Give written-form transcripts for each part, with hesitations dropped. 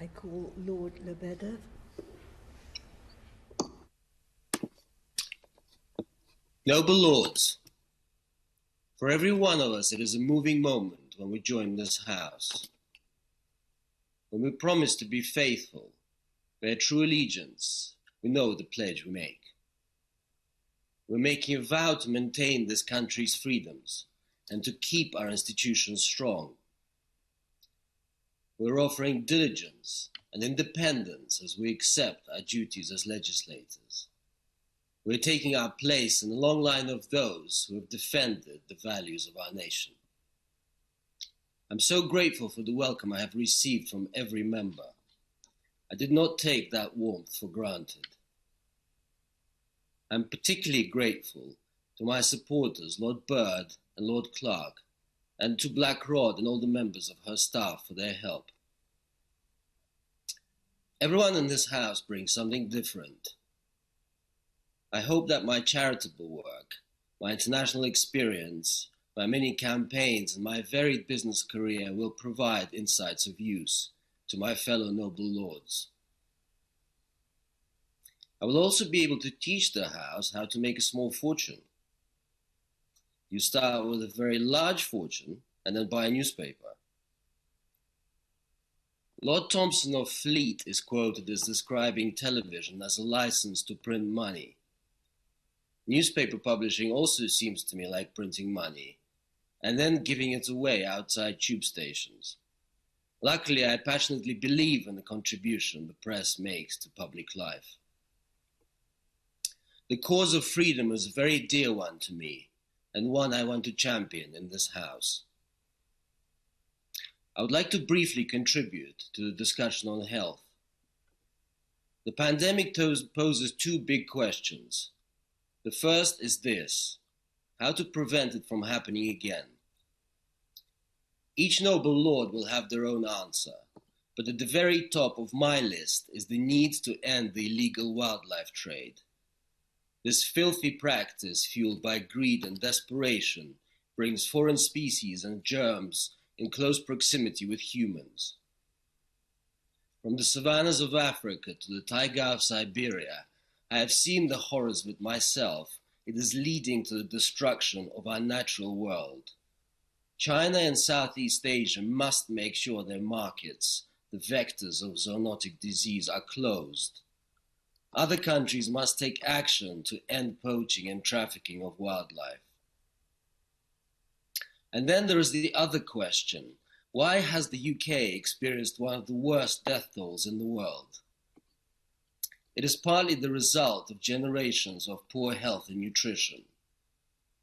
I call Lord Lebedev. Noble Lords, for every one of us it is a moving moment when we join this house. When we promise to be faithful, bear true allegiance, we know the pledge we make. We're making a vow to maintain this country's freedoms and to keep our institutions strong. We're offering diligence and independence as we accept our duties as legislators. We're taking our place in the long line of those who have defended the values of our nation. I'm so grateful for the welcome I have received from every member. I did not take that warmth for granted. I'm particularly grateful to my supporters, Lord Bird and Lord Clark, and to Black Rod and all the members of her staff for their help. Everyone in this house brings something different. I hope that my charitable work, my international experience, my many campaigns, and my varied business career will provide insights of use to my fellow noble lords. I will also be able to teach the house how to make a small fortune. You start with a very large fortune and then buy a newspaper. Lord Thompson of Fleet is quoted as describing television as a license to print money. Newspaper publishing also seems to me like printing money, and then giving it away outside tube stations. Luckily, I passionately believe in the contribution the press makes to public life. The cause of freedom is a very dear one to me, and one I want to champion in this house. I would like to briefly contribute to the discussion on health. The pandemic poses two big questions. The first is this: how to prevent it from happening again. Each noble lord will have their own answer, but at the very top of my list is the need to end the illegal wildlife trade. This filthy practice, fueled by greed and desperation, brings foreign species and germs in close proximity with humans. From the savannas of Africa to the taiga of Siberia, I have seen the horrors of it myself. It is leading to the destruction of our natural world. China and Southeast Asia must make sure their markets, the vectors of zoonotic disease, are closed. Other countries must take action to end poaching and trafficking of wildlife. And then there is the other question: why has the UK experienced one of the worst death tolls in the world? It is partly the result of generations of poor health and nutrition.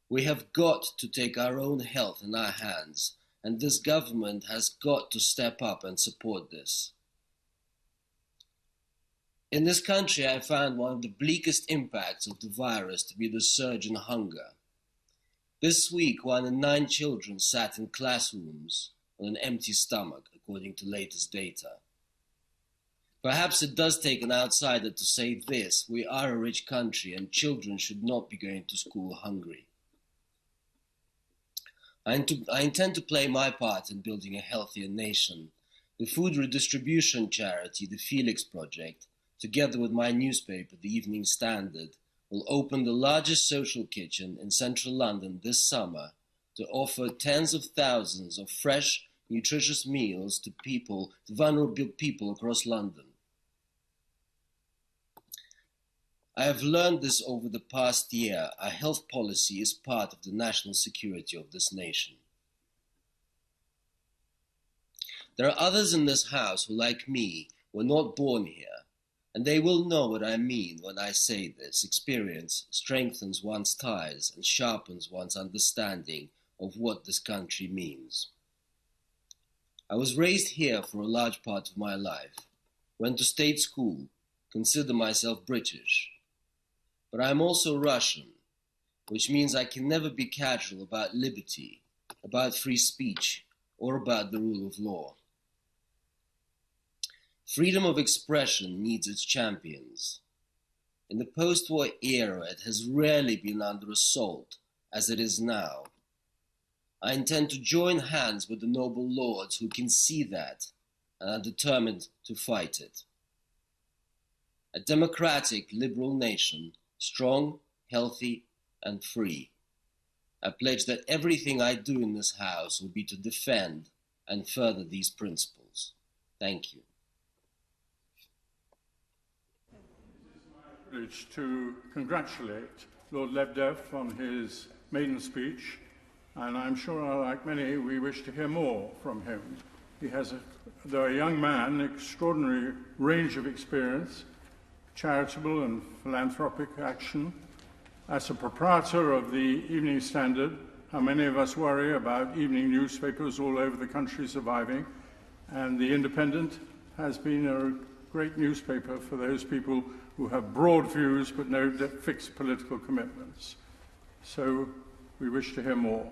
We have got to take our own health in our hands, and this government has got to step up and support this. In this country, I found one of the bleakest impacts of the virus to be the surge in hunger. This week, 1 in 9 children sat in classrooms on an empty stomach, according to latest data. Perhaps it does take an outsider to say this: we are a rich country and children should not be going to school hungry. I intend to play my part in building a healthier nation. The food redistribution charity, the Felix Project, together with my newspaper, the Evening Standard, will open the largest social kitchen in central London this summer to offer tens of thousands of fresh, nutritious meals to vulnerable people across London. I have learned this over the past year. Our health policy is part of the national security of this nation. There are others in this house who, like me, were not born here, and they will know what I mean when I say this. Experience strengthens one's ties and sharpens one's understanding of what this country means. I was raised here for a large part of my life, went to state school, consider myself British. But I am also Russian, which means I can never be casual about liberty, about free speech, or about the rule of law. Freedom of expression needs its champions. In the post-war era, it has rarely been under assault as it is now. I intend to join hands with the noble lords who can see that and are determined to fight it. A democratic, liberal nation, strong, healthy, and free. I pledge that everything I do in this House will be to defend and further these principles. Thank you. Privilege to congratulate Lord Lebedev on his maiden speech, and I'm sure, like many, we wish to hear more from him. He has, though a young man, an extraordinary range of experience, charitable and philanthropic action. As a proprietor of the Evening Standard, how many of us worry about evening newspapers all over the country surviving, and the Independent has been a great newspaper for those people who have broad views but no fixed political commitments. So we wish to hear more.